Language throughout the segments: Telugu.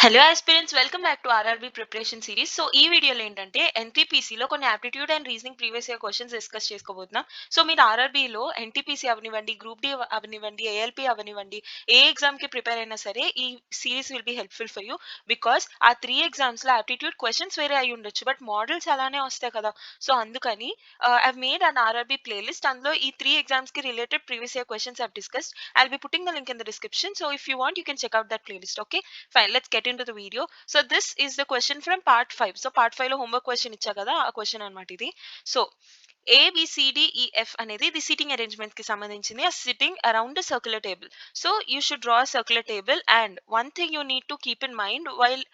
Hello aspirants, welcome back to RRB preparation series. So ఈ వీడియోలో ఏంటంటే ఎన్టీపీసీలో కొన్ని aptitude and reasoning previous year questions discuss చేసుకోబోతున్నాం. సో మీరు ఆర్ఆర్బీలో ఎన్టీపీసీ అవనివ్వండి, గ్రూప్ డి అవనివ్వండి, ఏఎల్పీ అవనివ్వండి, ఏ ఎగ్జామ్ కి ప్రిపేర్ అయినా సరే ఈ series will be helpful for you. Because ఆ 3 ఎగ్జామ్స్ లో ఆప్టిట్యూడ్ క్వశ్చన్స్ వేరే అయి ఉండొచ్చు, బట్ మోడల్స్ అలానే వస్తాయి కదా. సో అందుకని I made an RRB playlist. అందులో ఈ 3 ఎగ్జామ్స్ కి related previous year questions I've discussed. I'll be putting the link in the description. So if you want, you can check out that playlist. Okay, fine. Let's get into the video. So this is the question from part 5. So part 5 లో homework question ఇచ్చా కదా, ఆ క్వశ్చన్ అన్నమాట ఇది. సో ABCDEF అనేది ఇది సిట్టింగ్ అరేంజ్మెంట్ కి సంబంధించింది. ఆ sitting around circular table. So you should draw circular table. And one thing you need to keep in mind while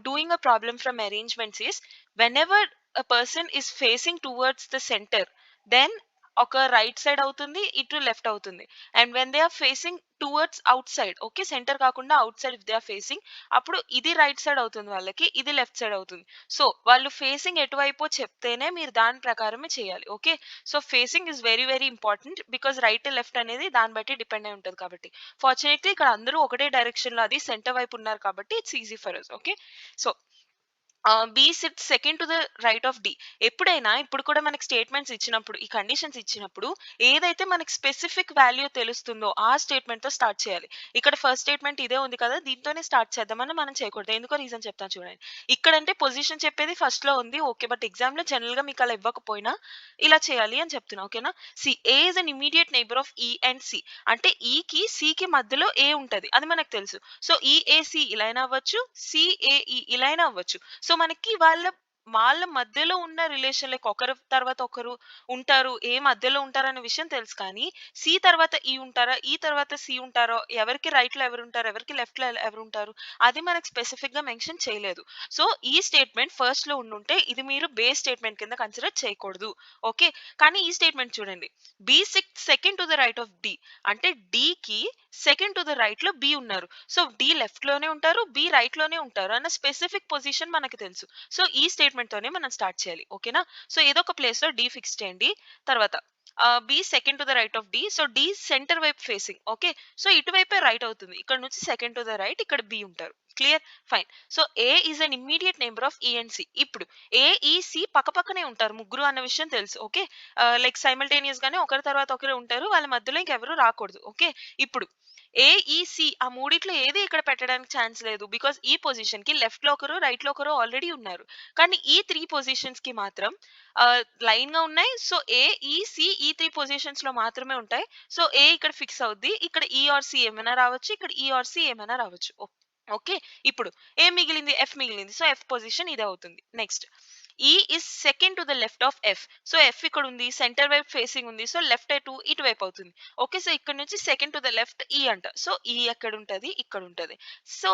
doing a problem from arrangements is when a person is facing towards the center, then ఒక రైట్ సైడ్ అవుతుంది, ఇటు లెఫ్ట్ అవుతుంది. And when they are facing towards outside, okay, centre కాకుండా outside if they are facing, అప్పుడు ఇది రైట్ సైడ్ అవుతుంది వాళ్ళకి, ఇది లెఫ్ట్ సైడ్ అవుతుంది. సో వాళ్ళు ఫేసింగ్ ఎటువైపో చెప్తేనే మీరు దాని ప్రకారమే చేయాలి. Okay, so facing is very very important because right left అనేది దాన్ని బట్టి డిపెండ్ అయి ఉంటుంది. కాబట్టి ఫార్చునేట్లీ ఇక్కడ అందరూ ఒకటే డైరెక్షన్ లో అది సెంటర్ వైపు ఉన్నారు కాబట్టి it's easy for us. Okay, so B sits second to the right of D. ఎప్పుడైనా ఇప్పుడు కూడా మనకి స్టేట్మెంట్స్ ఇచ్చినప్పుడు, ఈ కండిషన్స్ ఇచ్చినప్పుడు ఏదైతే మనకి స్పెసిఫిక్ వాల్యూ తెలుస్తుందో ఆ స్టేట్మెంట్ తో స్టార్ట్ చేయాలి. ఇక్కడ ఫస్ట్ స్టేట్మెంట్ ఇదే ఉంది కదా, దీంతోనే స్టార్ట్ చేద్దామని మనం చేయకూడదు. ఎందుకో రీజన్ చెప్తాను చూడండి. ఇక్కడంటే పొజిషన్ చెప్పేది ఫస్ట్ లో ఉంది, ఓకే, బట్ ఎగ్జామ్ లో జనరల్ గా మీకు అలా ఇవ్వకపోయినా ఇలా చేయాలి అని చెప్తున్నా. ఓకేనా. C A is an immediate neighbour of E and C. అంటే ఈ కి సి కి మధ్యలో ఏ ఉంటది, అది మనకు తెలుసు. సో ఈఏసి ఇలా అయినా అవ్వచ్చు, సిఏఈ ఇలా అయినా అవ్వచ్చు. సో మనకి వాళ్ళ వాళ్ళ మధ్యలో ఉన్న రిలేషన్, లైక్ ఒకరు తర్వాత ఒకరు ఉంటారు, ఏ మధ్యలో ఉంటారనే విషయం తెలుసు. కానీ సి తర్వాత ఈ ఉంటారా, ఈ తర్వాత సి ఉంటారో, ఎవరికి రైట్ లో ఎవరు ఉంటారు, ఎవరికి లెఫ్ట్ లో ఎవరు ఉంటారు, అది మనకి స్పెసిఫిక్ గా మెన్షన్ చేయలేదు. సో ఈ స్టేట్మెంట్ ఫస్ట్ లో ఉండుంటే ఇది మీరు బేస్ స్టేట్మెంట్ కింద కన్సిడర్ చేయకూడదు. ఓకే, కానీ ఈ స్టేట్మెంట్ చూడండి, B sits second to the right of D, అంటే డి కి సెకండ్ టు ద రైట్ లో బి ఉన్నారు. సో డి లెఫ్ట్ లోనే ఉంటారు, బి రైట్ లోనే ఉంటారు అన్న స్పెసిఫిక్ పొజిషన్ మనకి తెలుసు. సో ఈ స్టేట్మెంట్ తోనే మనం స్టార్ట్ చేయాలి. ఓకేనా. సో ఏదో ఒక ప్లేస్ లో డి ఫిక్స్ చేయండి. తర్వాత B second to the right of D, so D centre వైపు ఫేసింగ్. ఓకే, సో ఇటువైపే రైట్ అవుతుంది, ఇక్కడ నుంచి సెకండ్ టు ద రైట్, ఇక్కడ బి ఉంటారు. Clear, fine. So A is an immediate number of E and C. ఇప్పుడు ఏఈసి పక్కపక్కనే ఉంటారు ముగ్గురు అన్న విషయం తెలుసు. ఓకే, లైక్ సైమల్టేనియస్ గానే ఒకరి తర్వాత ఒకరు ఉంటారు, వాళ్ళ మధ్యలో ఇంకెవరు రాకూడదు. ఓకే, ఇప్పుడు ఏఈసి ఆ మూడిట్లో ఏది ఇక్కడ పెట్టడానికి ఛాన్స్ లేదు, బికాస్ ఈ పొజిషన్ కి లెఫ్ట్ లో ఒకరు, రైట్ లో ఒకరు ఆల్రెడీ ఉన్నారు. కానీ ఈ 3 పొజిషన్స్ కి మాత్రం లైన్ గా ఉన్నాయి. సో ఏఈసి ఈ 3 పొజిషన్స్ లో మాత్రమే ఉంటాయి. సో ఏ ఇక్కడ ఫిక్స్ అవుద్ది, ఇక్కడ ఈ ఆర్ సి ఏమైనా రావచ్చు, ఇక్కడ ఈ ఆర్ సి ఏమైనా రావచ్చు. ఓకే, ఇప్పుడు ఏ మిగిలింది, ఎఫ్ మిగిలింది. సో ఎఫ్ పొజిషన్ ఇదే అవుతుంది. నెక్స్ట్ ఈ is second to the left of F. So F ఇక్కడ ఉంది, సెంటర్ వైపు ఫేసింగ్ ఉంది, సో లెఫ్ట్ ఇటువైపు అవుతుంది. ఓకే, సో ఇక్కడ నుంచి సెకండ్ టు ద లెఫ్ట్ ఈ అంట. సో ఈ ఎక్కడ ఉంటది, ఇక్కడ ఉంటది. సో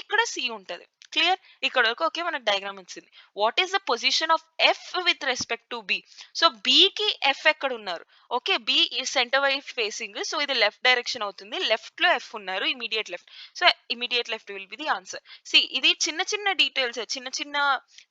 ఇక్కడ సి ఉంటది. క్లియర్, ఇక్కడ వరకు ఓకే, మనకు డయాగ్రామ్ వచ్చింది. What is the position of F with respect to B. So B కి ఎఫ్ ఎక్కడ ఉన్నారు, ఓకే, బి ఈ సెంటర్ వైపు ఫేసింగ్, సో ఇది లెఫ్ట్ డైరెక్షన్ అవుతుంది, లెఫ్ట్ లో ఎఫ్ ఉన్నారు, immediate left. So immediate left will be the answer. See ఇది చిన్న చిన్న డీటెయిల్స్, చిన్న చిన్న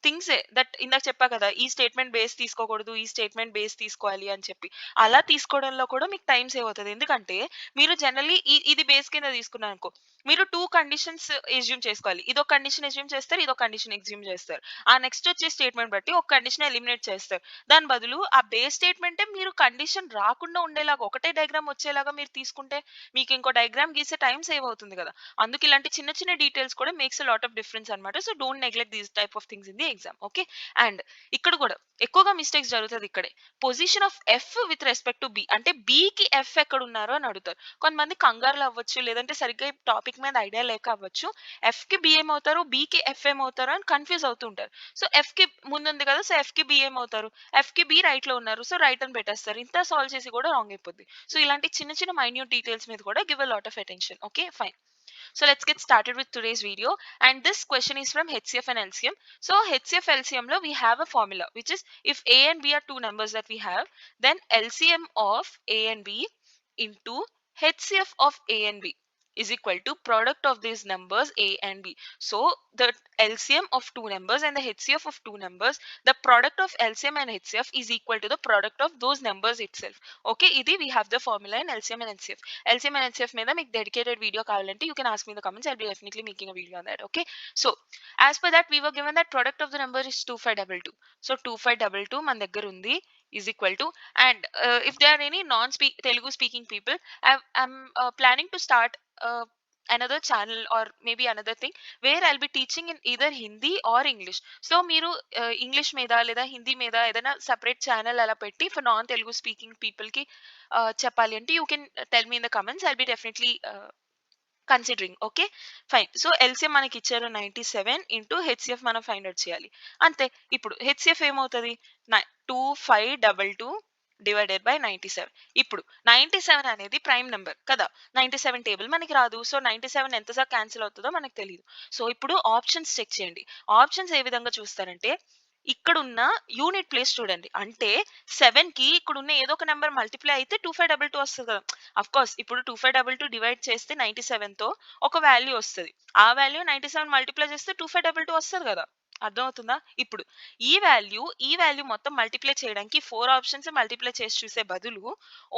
థింగ్స్ దట్ ఇందాక చెప్పా కదా, ఈ స్టేట్మెంట్ బేస్ తీసుకోకూడదు, ఈ స్టేట్మెంట్ బేస్ తీసుకోవాలి అని చెప్పి. అలా తీసుకోవడంలో కూడా మీకు టైం సేవ్ అవుతుంది. ఎందుకంటే మీరు జనరలీ ఇది బేస్ కింద తీసుకున్నారు అనుకో, మీరు 2 కండిషన్స్ ఎజ్యూమ్ చేసుకోవాలి. ఇదొక కండిషన్ ఎజ్యూమ్ చేస్తారు, ఇదొక కండిషన్ ఎజ్యూమ్ చేస్తారు. ఆ నెక్స్ట్ వచ్చే స్టేట్మెంట్ బట్టి ఒక కండిషన్ ఎలిమినేట్ చేస్తారు. దాని బదులు ఆ బేస్ స్టేట్మెంటే మీరు కండిషన్ రాకుండా ఉండేలాగా ఒకటే డయాగ్రామ్ వచ్చేలాగా మీరు తీసుకుంటే మీకు ఇంకో డయాగ్రామ్ గీసే టైం సేవ్ అవుతుంది కదా. అందుకు ఇలాంటి చిన్న చిన్న డీటెయిల్స్ కూడా makes a lot of difference అన్నమాట. So don't neglect these type of things in the exam. Okay, and ఇక్కడ కూడా ఎక్కువగా మిస్టేక్స్ జరుగుతుంది ఇక్కడే. Position of F with respect to B, అంటే బి కి ఎఫ్ ఎక్కడ ఉన్నారో అని అడుగుతారు. కొంతమంది కంగారులో అవ్వచ్చు, లేదంటే సరిగ్గా టాపిక్ మీద ఐడియా లేక అవ్వచ్చు, ఎఫ్ కి బి ఏమవుతారు, బి కి ఎఫ్ ఏమవుతారు అని కన్ఫ్యూజ్ అవుతూ ఉంటారు. సో ఎఫ్ కి ముందు ఉంది కదా, సో ఎఫ్ కి బి ఏమవుతారు, ఎఫ్ కి బి రైట్ లో ఉన్నారు, సో రైట్ అని పెట్టేస్తారు. ఇంత సాల్వ్ చేసి కూడా రాంగ్ అయిపోద్ది. సో ఇలాంటి చిన్న చిన్న మైన్యూట్ డీటెయిల్స్ మీద కూడా give a lot of attention. Okay, fine. So let's get started with today's video. And this question is from HCF and LCM. So HCF LCM lo we have a formula, which is if A and B are two numbers that we have, then LCM of A and B into HCF of A and B. is equal to product of these numbers A and B. So the LCM of two numbers and the HCF of two numbers, the product of LCM and HCF is equal to the product of those numbers itself. Okay, ఇది we have the formula in LCM and HCF. LCM and HCF మీద మీకు dedicated video కావాలంటే you can ask me in the comments. I'll be definitely making a video on that. Okay, so as per that we were given that product of the number is 2522. So 2522 మన దగ్గర ఉంది is equal to, and if there are any non-speak Telugu speaking people, I'm planning to start another channel or maybe another thing where I'll be teaching in either Hindi or English. So మీరు ఇంగ్లీష్ మీద లేదా హిందీ మీద ఏదైనా సెపరేట్ ఛానల్ అలా పెట్టి for non Telugu speaking people కి చెప్పాలి అంటే you can tell me in the comments. I'll be definitely considering. Okay, fine. So LCM మనకి ఇచ్చారు 97 ఇంటూ హెచ్సిఎఫ్ మనం ఫైండ్ అవుట్ చేయాలి అంతే. ఇప్పుడు హెచ్సిఎఫ్ ఏమవుతుంది, 2522 డివైడెడ్ బై 97. ఇప్పుడు 97 అనేది ప్రైమ్ నెంబర్ కదా, 97 టేబుల్ మనకి రాదు. సో 97 ఎంతసార్లు క్యాన్సిల్ అవుతుందో మనకు తెలియదు. సో ఇప్పుడు ఆప్షన్స్ చెక్ చేయండి. ఆప్షన్స్ ఏ విధంగా చూస్తారంటే ఇక్కడున్న యూనిట్ ప్లేస్ చూడండి. అంటే 7 కి ఇక్కడున్న ఏదో ఒక నెంబర్ మల్టిప్లై అయితే 2522 వస్తుంది కదా. అఫ్ కోర్స్ ఇప్పుడు 2522 డివైడ్ చేస్తే 97 తో ఒక వాల్యూ వస్తుంది. ఆ వాల్యూ 97 మల్టిప్లై చేస్తే 2522 వస్తుంది కదా. అర్థమవుతుందా? ఇప్పుడు ఈ వాల్యూ మొత్తం మల్టిప్లై చేయడానికి 4 ఆప్షన్స్ మల్టిప్లై చేసి చూసే బదులు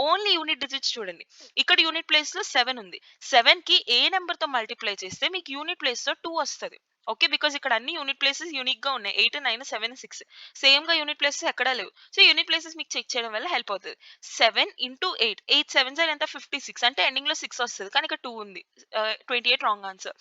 ఓన్లీ యూనిట్ డిజిట్స్ చూడండి. ఇక్కడ యూనిట్ ప్లేస్ లో 7 ఉంది. 7 కి ఏ నెంబర్ తో మల్టిప్లై చేస్తే మీకు యూనిట్ ప్లేస్ లో 2 వస్తుంది. ఓకే, బికాస్ ఇక్కడ అన్ని యూనిట్ ప్లేసెస్ యూనిక్ గా ఉన్నాయి. 8 9 7 6 సేమ్ గా యూనిట్ ప్లేసెస్ ఎక్కడా లేవు. సో యూనిట్ ప్లేసెస్ మీకు చెక్ చేయడం వల్ల హెల్ప్ అవుతుంది. 7 ఇంటూ 8, 8 7 ఎంత 56 అంటే ఎండింగ్ లో 6 వస్తుంది కానీ ఇక్కడ 2 ఉంది. 28 wrong answer.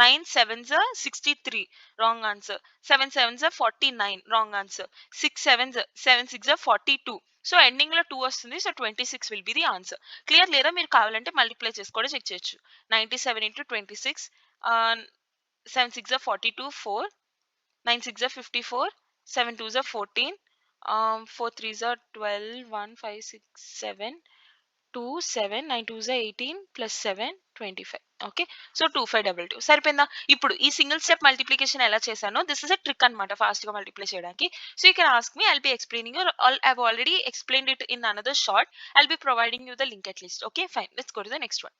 9 7 63 wrong answer. 7 7 49 wrong answer. 6 7 7 6 42. So ending లో 2 వస్తుంది. So 26 will be the answer. Clear? లేదా మీరు కావాలంటే మల్టిప్లై చేసి కూడా చెక్ చేయొచ్చు. 97 ఇంటూ 26, 7 6 42, 4, 9 6 54, 7 2 14, 4 3 12, 1 5 6 7, 2 7, 9 2 18 plus 7 25. ఓకే, సో 2522 సరిపోయిందా? ఇప్పుడు ఈ సింగిల్ స్టెప్ మల్టిప్లికేషన్ ఎలా చేశానో దిస్ ఇస్ అ ట్రిక్ అనమాట ఫాస్ట్ గా మల్టిప్లై చేయడానికి. So you can ask me, I'll be explaining you. I've already explained it in another short. I'll be providing you the link at least. Okay, fine. Let's go to the next one.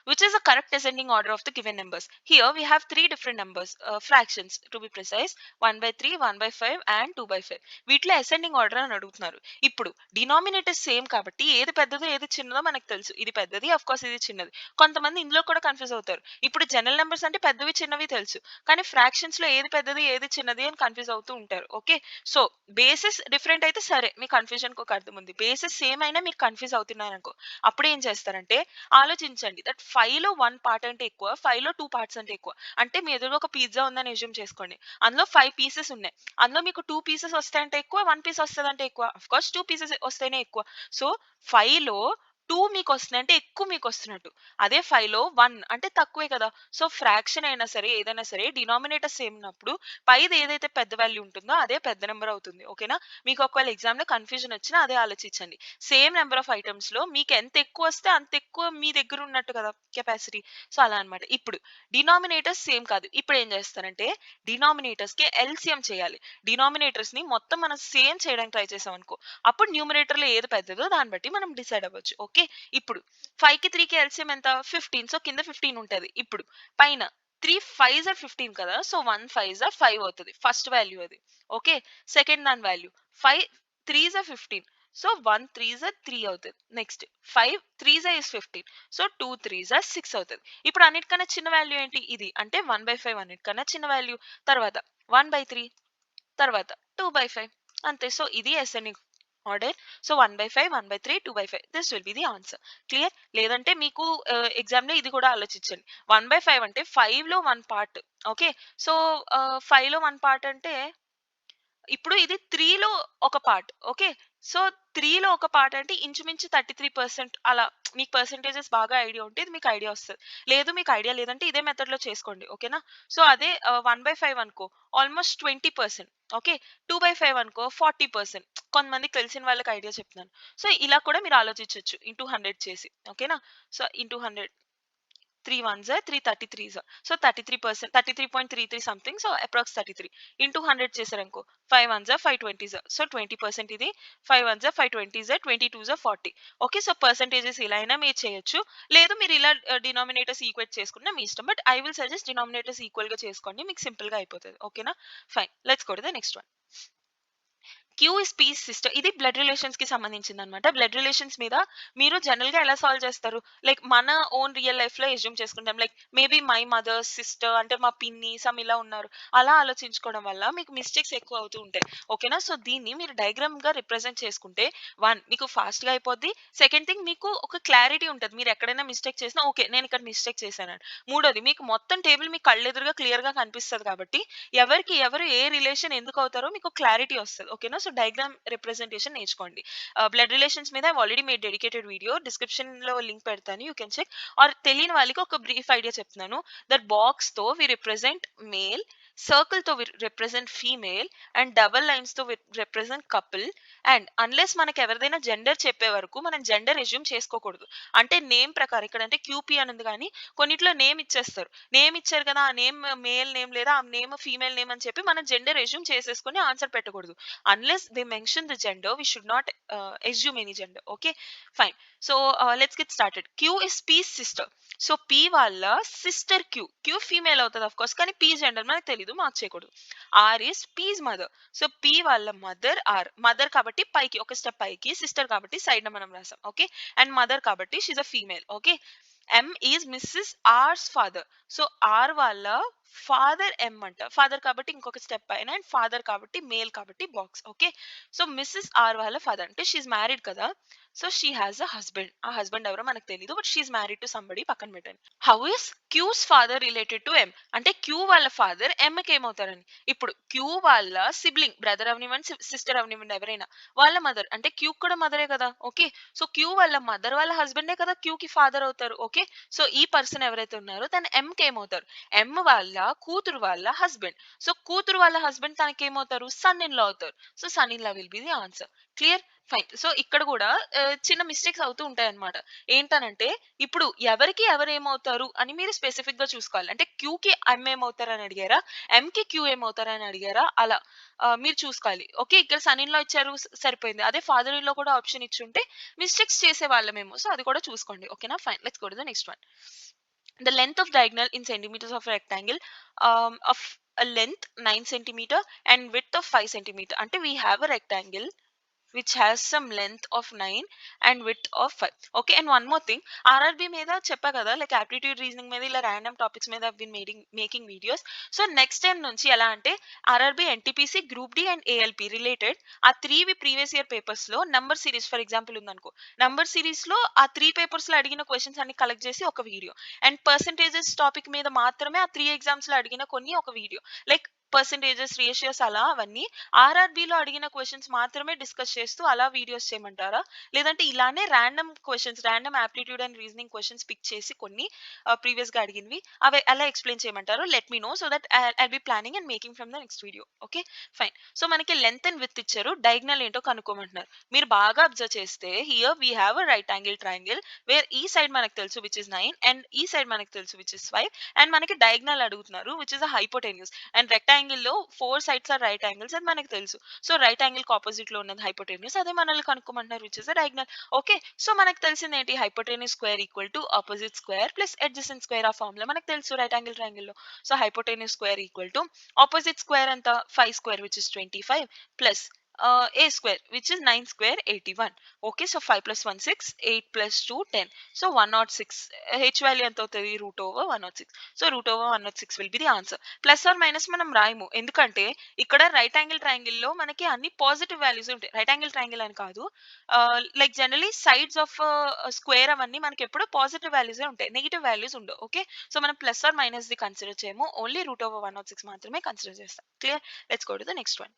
Which is the correct ascending order of the given numbers? Here we have three different numbers, fractions to be precise, 1 by 3, 1 by 5 and 2 by 5. వీటిలో అసెండింగ్ ఆర్డర్ అని అడుగుతున్నారు. ఇప్పుడు డినామినేటర్ సేమ్ కాబట్టి ఏది పెద్దదో ఏది చిన్నదో మనకు తెలుసు. ఇది పెద్దది, అఫ్ కోర్స్ ఇది చిన్నది. కొంతమంది ఇందులో కూడా కన్ఫ్యూజ్ అవుతారు. ఇప్పుడు జనరల్ నెంబర్స్ అంటే పెద్దవి చిన్నవి తెలుసు, కానీ ఫ్రాక్షన్స్ లో ఏది పెద్దది ఏది చిన్నది అని కన్ఫ్యూజ్ అవుతూ ఉంటారు. ఓకే, సో బేసిస్ డిఫరెంట్ అయితే సరే, మీ కన్ఫ్యూజన్ ఒక అర్థం ఉంది. బేసిస్ సేమ్ అయినా మీరు కన్ఫ్యూజ్ అవుతున్నారు అనుకో, అప్పుడు ఏం చేస్తారంటే ఆలోచించండి. దట్ 5 లో 1 పార్ట్ అంటే ఎక్కువ, 5 లో 2 పార్ట్స్ అంటే ఎక్కువ. అంటే మీ ఎదురుగా ఒక పిజ్జా ఉందని అస్యూమ్ చేసుకోండి. అందులో 5 పీసెస్ ఉన్నాయి. అందులో మీకు 2 పీసెస్ వస్తాయంటే ఎక్కువ, 1 పీస్ వస్తదంటే ఎక్కువ. ఆఫ్ కోర్స్ 2 పీసెస్ వస్తేనే ఎక్కువ. సో 5 లో 2 మీకు వస్తున్నాయి అంటే ఎక్కువ మీకు వస్తున్నట్టు. అదే 5 లో 1 అంటే తక్కువే కదా. సో ఫ్రాక్షన్ అయినా సరే ఏదైనా సరే డినామినేటర్ సేమ్ ఉన్నప్పుడు పైది ఏదైతే పెద్ద వాల్యూ ఉంటుందో అదే పెద్ద నెంబర్ అవుతుంది. ఓకేనా? మీకు ఒకవేళ ఎగ్జామ్ లో కన్ఫ్యూజన్ వచ్చినా అదే ఆలోచించండి. సేమ్ నెంబర్ ఆఫ్ ఐటమ్స్ లో మీకు ఎంత ఎక్కువ వస్తే అంత ఎక్కువ మీ దగ్గర ఉన్నట్టు కదా కెపాసిటీ. సో అలా అన్నమాట. ఇప్పుడు డినామినేటర్స్ సేమ్ కాదు. ఇప్పుడు ఏం చేస్తారంటే డినామినేటర్స్ కి ఎల్సిఎం చేయాలి. డినామినేటర్స్ ని మొత్తం మనం సేమ్ చేయడానికి ట్రై చేసాం అనుకో, అప్పుడు న్యూమరేటర్ లో ఏది పెద్దదో దాన్ని బట్టి మనం డిసైడ్ అవ్వచ్చు. ఓకే, ఇప్పుడు 5 కి 3 కి ఎల్సిఎం ఎంత 15. సో కింద 15 ఉంటది. ఇప్పుడు పైన 3 5 15 కదా. సో 1 5 5 అవుతుంది ఫస్ట్ వాల్యూ అది. ఓకే, సెకండ్ దాని వాల్యూ 5 3 15. సో 1 3 3 అవుతుంది. Next 5 3 is 15. సో 2 3 6 అవుతుంది. ఇప్పుడు అన్నిటికన్నా చిన్న వాల్యూ ఏంటి? ఇది. అంటే 1/5 అన్నిటికన్నా చిన్న వాల్యూ. తర్వాత 1/3, తర్వాత 2/5. అంతే. సో ఇది ascending order. So 1/5, 1/3, 2/5. This will be the answer. Clear? లేదంటే మీకు ఎగ్జామ్ లో ఇది కూడా ఆలోచించండి. 1/5 అంటే 5 లో 1 పార్ట్. ఓకే, సో 5 లో 1 పార్ట్ అంటే ఇప్పుడు ఇది 3 లో ఒక పార్ట్. ఓకే, సో 3 లో ఒక పార్ట్ అంటే ఇంచుమించు 33% అలా. మీకు పర్సెంటేజెస్ బాగా ఐడియా ఉంటే ఇది మీకు ఐడియా వస్తది. లేదు మీకు ఐడియా లేదంటే ఇదే మెథడ్ లో చేసుకోండి. ఓకేనా? సో అదే 1/5 అనుకో ఆల్మోస్ట్ 20%. ఓకే, 2/5 అనుకో 40%. కొంతమందికి తెలిసిన వాళ్ళకి ఐడియా చెప్తున్నాను. సో ఇలా కూడా మీరు ఆలోచించొచ్చు ఇంటూ 100 చేసి. ఓకేనా? So into 100 3 ones are 3 33s. So 33%, 33.33 something. So approx 33 into 100 చేసారనుకో 5 ones are 520s. So 20% ఇది 5 ones are 520s, 22s are 40. Okay, so percentages ఇలా అయినా మీరు చేయొచ్చు, లేదు మీరు ఇలా డినామినేటర్స్ ఈక్వేట్ చేసుకున్నా మీ ఇష్టం. But I will suggest denominators equal గా చేసుకోండి, మీకు సింపుల్ గా అయిపోతుంది. ఓకేనా, fine. Let's go to the next one. Q is P's sister. ఇది బ్లడ్ రిలేషన్స్ కి సంబంధించింది అనమాట. బ్లడ్ రిలేషన్స్ మీద మీరు జనరల్ గా ఎలా సాల్వ్ చేస్తారు, లైక్ మన ఓన్ రియల్ లైఫ్ లో ఎజ్యూమ్ చేసుకుంటాం, like maybe my mother sister అంటే మా పిన్ని సమ్ ఇలా ఉన్నారు, అలా ఆలోచించుకోవడం వల్ల మీకు మిస్టేక్స్ ఎక్కువ అవుతూ ఉంటాయి. ఓకేనా, సో దీన్ని మీరు డయాగ్రామ్ గా రిప్రజెంట్ చేసుకుంటే వన్ మీకు ఫాస్ట్ గా అయిపోద్ది. సెకండ్ థింగ్ మీకు ఒక క్లారిటీ ఉంటుంది, మీరు ఎక్కడైనా మిస్టేక్ చేసినా ఓకే నేను ఇక్కడ మిస్టేక్ చేశాను. మూడోది మీకు మొత్తం టేబుల్ మీ కళ్ళెదురుగా క్లియర్ గా కనిపిస్తుంది కాబట్టి ఎవరికి ఎవరు ఏ రిలేషన్ ఎందుకు అవుతారో మీకు క్లారిటీ వస్తుంది. ఓకేనా, సో డయాగ్రామ్ రిప్రజెంటేషన్ నేర్చుకోండి. బ్లడ్ రిలేషన్స్ మీద already made dedicated video, description లో లింక్ పెడతాను, యూ కెన్ చెక్. ఆర్ తెలియని వాళ్ళకి ఒక బ్రీఫ్ ఐడియా చెప్తున్నాను. దట్ బాక్స్ తో వి రిప్రజెంట్ మేల్, సర్కిల్ తో represent female, and double lines తో రిప్రజెంట్ కపుల్. అండ్ అన్లెస్ మనకి ఎవరిదైనా జెండర్ చెప్పే వరకు మనం జెండర్ ఎజ్యూమ్ చేసుకోకూడదు. అంటే నేమ్ ప్రకారం ఇక్కడ అంటే క్యూపీ అని ఉంది కానీ కొన్నిట్లో నేమ్ ఇచ్చేస్తారు, నేమ్ ఇచ్చారు కదా ఆ నేమ్ మేల్ నేమ్ లేదా ఆ నేమ్ ఫీమేల్ నేమ్ అని చెప్పి మనం జెండర్ ఎజ్యూమ్ చేసేసుకుని ఆన్సర్ పెట్టకూడదు. Unless they mention the gender we should not assume any gender. Okay, fine. So let's get started. Q is P's sister. So P వాళ్ళ సిస్టర్ క్యూ, క్యూ ఫీమేల్ అవుతుంది ఆఫ్ కోర్స్, కానీ పీ జెండర్ మనకు తెలీదు, మార్క్ చేయకూడదు. R is P's mother. So P వాళ్ళ మదర్ ఆర్, మదర్ కాబట్టి పైకి ఒక స్టెప్ పైకి, సిస్టర్ కాబట్టి సైడ్ మనం రాసాం. ఓకే, అండ్ మదర్ కాబట్టి she's a female. Okay, M is Mrs R's father. So R వాళ్ళ ఫాదర్ ఎం అంట, ఫాదర్ కాబట్టి ఇంకొక స్టెప్ పైన, అండ్ ఫాదర్ కాబట్టి మేల్ కాబట్టి box. Okay, so Mrs R వాళ్ళ ఫాదర్ అంటే షీఈ్ మ్యారీడ్ కదా, so she has a husband. ఆ హస్బెండ్ ఎవరో మనకు తెలియదు, but she's married to somebody, పక్కన పెట్టండి. How is Q's father related to M, అంటే క్యూ వాళ్ళ ఫాదర్ ఎంకి ఏమవుతారని. ఇప్పుడు క్యూ వాళ్ళ సిబ్లింగ్, బ్రదర్ అవనివ్వండి సిస్టర్ అవనివ్వండి ఎవరైనా, వాళ్ళ మదర్ అంటే క్యూ కూడా మదరే కదా. ఓకే, సో క్యూ వాళ్ళ మదర్ వాళ్ళ హస్బెండే కదా క్యూ కి ఫాదర్ అవుతారు. ఓకే, సో ఈ పర్సన్ ఎవరైతే ఉన్నారో తన ఎం కి ఏమవుతారు, ఎం వాళ్ళ కూతురు వాళ్ళ హస్బెండ్. సో కూతురు వాళ్ళ హస్బెండ్ తనకి ఏమవుతారు, సన్ ఇన్ లా అవుతారు. So son in law will be the answer. Clear, fine. So ఇక్కడ కూడా చిన్న మిస్టేక్స్ అవుతూ ఉంటాయి అనమాట. ఏంటనంటే ఇప్పుడు ఎవరికి ఎవరు ఏమవుతారు అని మీరు స్పెసిఫిక్ గా చూసుకోవాలి. అంటే క్యూ కి ఎం ఏమవుతారు అని అడిగారా, ఎం కి క్యూ ఏమవుతారు అని అడిగారా, అలా మీరు చూసుకోవాలి. ఓకే, ఇక్కడ సన్ ఇన్ లా ఇచ్చారు సరిపోయింది. అదే ఫాదర్ ఇన్ లో కూడా ఆప్షన్ ఇచ్చుంటే మిస్టేక్స్ చేసే వాళ్ళమేమో, సో అది కూడా చూసుకోండి. ఓకేనా, fine. Let's go to the next one. The length of diagonal in centimeters of a rectangle of a length 9 centimeter and width of 5 centimeter. Ante we have a rectangle which has some length of 9 and width of 5. Okay, and one more thing, RRB మీద చెప్పా కదా, లైక్ aptitude reasoning మీద ఇలా random topics మీద I've been making videos. So next time నుంచి ఎలా అంటే RRB, NTPC, group D and ALP related ఆ ప్రీవియస్ ఇయర్ పేపర్స్ లో నంబర్ సిరీస్ ఫర్ ఎగ్జాంపుల్ ఉందనుకో, నంబర్ సిరీస్ లో ఆ పేపర్స్ లో అడిగిన క్వశ్చన్స్ అన్ని కలెక్ట్ చేసి ఒక వీడియో, అండ్ పర్సంటేజెస్ టాపిక్ మీద మాత్రమే ఆ ఎగ్జామ్స్ లో అడిగిన కొన్ని ఒక వీడియో, లైక్ పర్సంటేజెస్ రేషియోస్ అలా అవన్నీ ఆర్ఆర్బిలో అడిగిన క్వశ్చన్స్ మాత్రమే డిస్కస్ చేస్తూ అలా వీడియోస్ చేయమంటారా, లేదంటే ఇలానే random questions, random aptitude and reasoning questions pick చేసి కొన్ని ప్రీవియస్ గా అడిగినవి అవి అలా ఎక్స్ప్లెయిన్ చేయమంటారు, let me know so that I be planning and making from the next video. Okay, fine. So మనకి లెంత్ అండ్ విత్ ఇచ్చారు, డయాగ్నల్ ఏంటో కనుక్కోమంటున్నారు. మీరు బాగా అబ్జర్వ్ చేస్తే here we have a right angle triangle where ఈ సైడ్ మనకు తెలుసు విచ్ ఇస్ 9 అండ్ ఈ సైడ్ మనకు తెలుసు విచ్ ఇస్ 5, అండ్ మనకి డయాగ్నల్ అడుగుతున్నారు which is a hypotenuse, and rectangle లో 4 సైడ్స్ ఆర్ రైట్ యాంగిల్స్ అది మనకు తెలుసు. సో రైట్ యాంగిల్ కి ఆపోజిట్ లో ఉన్నది హైపోటెన్యూస్, అదే మనల్ని కనుక్కోమంటున్నారు which is a diagonal. Okay, so మనకు తెలిసింది ఏంటి, hypotenuse square equal to opposite square plus adjacent square, ఆ ఫార్ములా మనకు తెలుసు రైట్ యాంగిల్ ట్రయాంగిల్ లో. So hypotenuse square equal to opposite square అంత 5 square which is 25 plus a square which is 9 square 81. Okay, so 5 plus 1 6, 8 plus 2 10. So 106 h value ఎంత అవుతుంది, root over 106. So root over 106 will be the answer. Plus or minus మనం రాయము, ఎందుకంటే ఇక్కడ రైట్ యాంగిల్ ట్రయాంగిల్ లో మనకి అన్ని పాజిటివ్ వాల్యూస్ ఉంటాయి. రైట్ యాంగిల్ ట్రయాంగిల్ అని కాదు, like generally sides of square అవన్నీ మనకి ఎప్పుడు పాజిటివ్ వాల్యూస్ ఉంటాయి, నెగిటివ్ వాల్యూస్ ఉండవు. ఓకే, సో మనం plus or minus the consider చేయము, ఓన్లీ రూట్ ఓవర్ 106 మాత్రమే కన్సిడర్ చేస్తాం. Clear, let's go to the next one.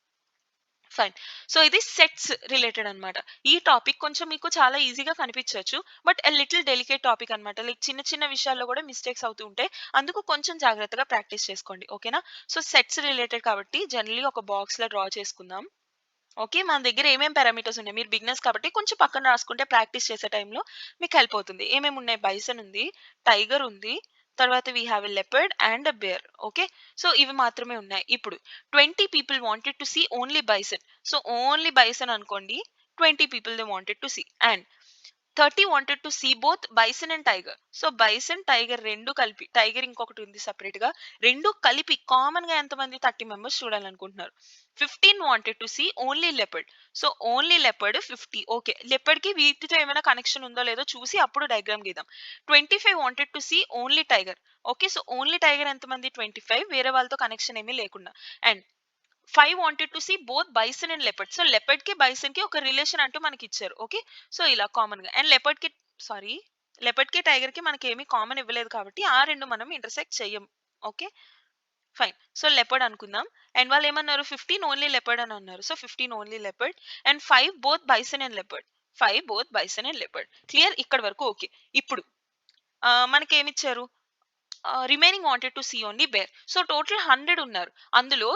Fine. So ఇది సెట్స్ రిలేటెడ్ అన్నమాట. ఈ టాపిక్ కొంచెం మీకు చాలా ఈజీగా కనిపించొచ్చు, బట్ లిటిల్ డెలికేట్ టాపిక్ అన్నమాట. లైక్ చిన్న చిన్న విషయాల్లో కూడా మిస్టేక్స్ అవుతూ ఉంటాయి, అందుకు కొంచెం జాగ్రత్తగా ప్రాక్టీస్ చేసుకోండి. ఓకేనా, సో సెట్స్ రిలేటెడ్ కాబట్టి జనరలీ ఒక బాక్స్ లో డ్రా చేసుకుందాం. ఓకే, మన దగ్గర ఏమేం పారామీటర్స్ ఉన్నాయి, మీరు బిగినర్స్ కాబట్టి కొంచెం పక్కన రాసుకుంటే ప్రాక్టీస్ చేసే టైంలో మీకు హెల్ప్ అవుతుంది. ఏమేమి ఉన్నాయి, బైసన్ ఉంది, టైగర్ ఉంది, తర్వాత we have a leopard and a bear. Okay, so ఇవి మాత్రమే ఉన్నాయి. ఇప్పుడు 20 people wanted to see only bison. So only bison అనుకోండి, 20 people they wanted to see. And 30 wanted to see both bison and tiger. So bison tiger రెండు కలిపి, టైగర్ ఇంకొకటి ఉంది సెపరేట్ గా, రెండు కలిపి కామన్ గా ఎంతమంది 30 మెంబర్స్ చూడాలనుకుంటున్నారు. 15 wanted to see only leopard. So only leopard 50. Okay, leopard కి వీటితో ఏమైనా కనెక్షన్ ఉందో లేదో చూసి అప్పుడు డయాగ్రామ్ గీద్దాం. 25 wanted to see only tiger. Okay, so only tiger ఎంతమంది 25, వేరే వాళ్ళతో కనెక్షన్ ఏమీ లేకుండా. And 5 wanted to see both bison and leopard. So leopard కి బైసన్ కి ఒక రిలేషన్ అంటూ మనకి ఇచ్చారు. ఓకే, సో ఇలా కామన్ గా. అండ్ లెపర్డ్ కి, సారీ, లెపర్డ్ కి టైగర్ కి మనకి ఏమీ కామన్ ఇవ్వలేదు కాబట్టి ఆ రెండు మనం ఇంటర్సెక్ట్ చెయ్యం. Okay, fine. సో లెపర్డ్ అనుకుందాం. అండ్ వాళ్ళు ఏమన్నారు, 15 ఓన్లీ లెపర్డ్ అని అన్నారు. So 15 only leopard. And 5 both bison and leopard. 5 both bison and leopard. Clear ఇక్కడ వరకు. ఓకే, ఇప్పుడు మనకి ఏమిచ్చారు, remaining wanted to see only bear. So total 100 ఉన్నారు. అందులో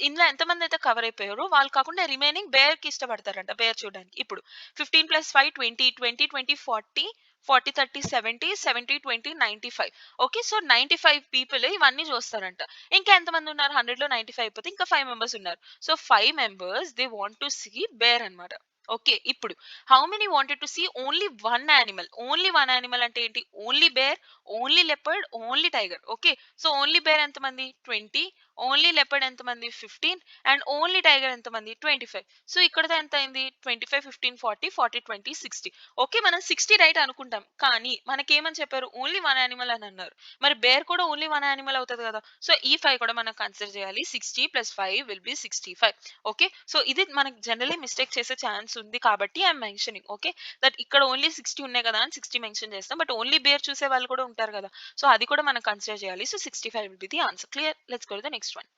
ఇందులో ఎంతమంది అయితే కవర్ అయిపోయారో వాళ్ళు కాకుండా రిమైనింగ్ బేర్ కి ఇష్టపడతారంట, బేర్ చూడడానికి. ఇప్పుడు 15 ప్లస్ 5 20, 20 20 40, 40 30 70, 70 20 95. ఓకే, సో 95 పీపుల్ ఇవన్నీ చూస్తారంట. ఇంకా ఎంతమంది ఉన్నారు, 100 లో 95 అయిపోతే ఇంకా 5 మెంబర్స్ ఉన్నారు. So 5 members they want to see bear అన్నమాట. ఓకే, ఇప్పుడు how many wanted to see only one animal. Only one animal అంటే ఏంటి, only bear, only leopard, only tiger. Okay, so only bear ఎంతమంది 20, ఓన్లీ లెపర్డ్ ఎంతమంది 15, అండ్ ఓన్లీ టైగర్ ఎంతమంది 25. సో ఇక్కడ ఎంత అయింది, 25 15 40 40 20 60. ఓకే, మనం 60 రైట్ అనుకుంటాం, కానీ మనకేమని చెప్పారు, ఓన్లీ వన్ యానిమల్ అని అన్నారు. మరి బేర్ కూడా ఓన్లీ వన్ యానిమల్ అవుతుంది కదా. సో ఈ 5 కూడా మనం కన్సిడర్ చేయాలి. 60 plus 5 will be 65. Okay, so ఇది మనకి జనరలీ మిస్టేక్ చేసే ఛాన్స్ ఉంది కాబట్టి ఐఎమ్ మెన్షనింగ్. ఓకే, దట్ ఇక్కడ ఓన్లీ 60 ఉన్నాయి కదా అని 60 మెన్షన్ చేస్తాం, బట్ ఓన్లీ బేర్ చూసే వాళ్ళు కూడా ఉంటారు కదా. సో అది కూడా మనం కన్సిడర్ చేయాలి. So 65 will be the answer. Clear, let's go to the next one.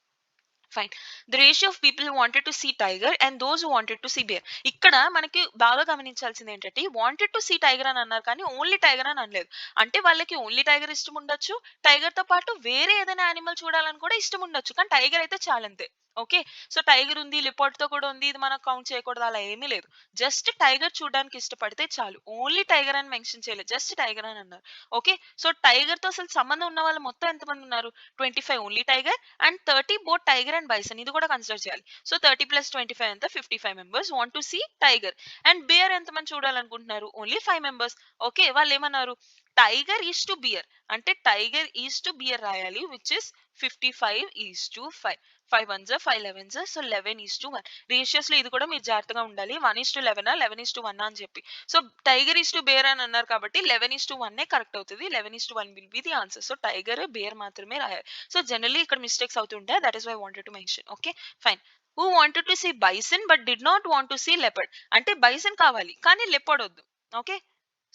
Fine. The ratio of people wanted to see tiger and those wanted to see bear. ఇక్కడ మనకి బాగా గమనించాల్సింది ఏంటంటే, వాంటెడ్ టు సీ టైగర్ అని అన్నారు కానీ ఓన్లీ టైగర్ అని అనలేదు. అంటే వాళ్ళకి ఓన్లీ టైగర్ ఇష్టం ఉండొచ్చు, టైగర్ తో పాటు వేరే ఏదైనా యానిమల్ చూడాలని కూడా ఇష్టం ఉండొచ్చు, కానీ టైగర్ అయితే చాలంతే. ఓకే, సో టైగర్ ఉంది, లిపోర్ట్ తో కూడా ఉంది, ఇది మనం కౌంట్ చేయకూడదు అలా ఏమీ లేదు. జస్ట్ టైగర్ చూడడానికి ఇష్టపడితే చాలు. ఓన్లీ టైగర్ అని మెన్షన్ చేయలేదు, జస్ట్ టైగర్ అని అన్నారు. ఓకే, సో టైగర్ తో అసలు సంబంధం ఉన్న వాళ్ళు మొత్తం ఎంతమంది ఉన్నారు, 25 only tiger and 30 both tiger and bison. ఇది కూడా కన్సిడర్ చేయాలి. సో 30 ప్లస్ 25 ఎంత, 55 members want to see tiger. And bear ఎంతమంది చూడాలనుకుంటున్నారు, ఓన్లీ 5 మెంబర్స్. ఓకే, వాళ్ళు ఏమన్నారు, టైగర్ ఈస్ టు బియర్, అంటే టైగర్ ఈస్ టు బియర్ రాయాలి, which is 55 is to 5. 5 1s 5 11s, so 11 is to 1. Ratios లో ఇది కూడా మీరు జాగ్రత్తగా ఉండాలి. 1 ఈస్ టు 11, 11 ఈస్ టు 1 అని చెప్పి. So tiger is to bear అని అన్నారు కాబట్టి 11 ఈస్ టు 1 కరెక్ట్ అవుతుంది. 11 is to 1 will be the answer. So tiger bear మాత్రమే రాయాలి. సో జనరల్లీ ఇక్కడ మిస్టేక్స్ అవుతుంటాయి, that is why wanted to mention. Okay, fine. Who wanted to see bison but did not want to see leopard. అంటే బైసన్ కావాలి కానీ లెపర్డ్ వద్దు. ఓకే,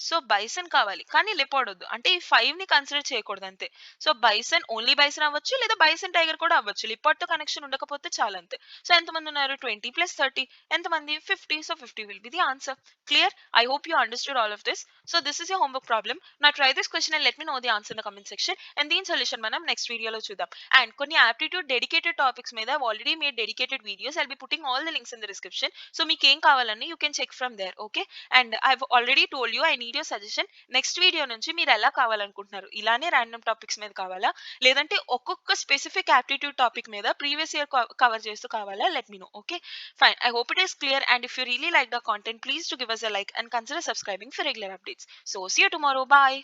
సో బైసన్ కావాలి కానీ లెపర్డ్ వద్దు, అంటే ఈ 5 ని కన్సిడర్ చేయకూడదు అంతే. సో బైసన్, ఓన్లీ బైసన్ అవ్వచ్చు, లేదా బైసన్ టైగర్ కూడా అవ్వచ్చు, లిపర్డ్ తో కనెక్షన్ ఉండకపోతే చాలు అంతే. సో ఎంతమంది ఉన్నారు, 20 ప్లస్ 30 ఎంతమంది 50. So 50 will be the answer. Clear, I hope you understood all of this. So this is your homework problem. నా try this question and let me know the answer in the comment section. And దీని సొల్యూషన్ మనం నెక్స్ట్ వీడియోలో చూద్దాం. అండ్ కొన్ని ఆప్టిట్యూడ్ డెడికేటెడ్ టాపిక్స్ మీద already made dedicated videos. I'll be putting all the links in the description. So మీకు ఏం కావాలని you can check from there. Okay, and I already told you I need your suggestion. Next video నుంచి మీరు ఎలా కావాలనుకుంటున్నారు, ఇలానే ర్యాండమ్ టాపిక్స్ మీద కావాలా, లేదంటే ఒక్కొక్క స్పెసిఫిక్ యాప్టిట్యూడ్ టాపిక్ మీద ప్రీవియస్ ఇయర్ కవర్ చేస్తూ కావాలా, let me know. Okay, fine. I hope it is clear, and if you really like the content, please to give us a like and consider subscribing for regular updates. So see you tomorrow. Bye.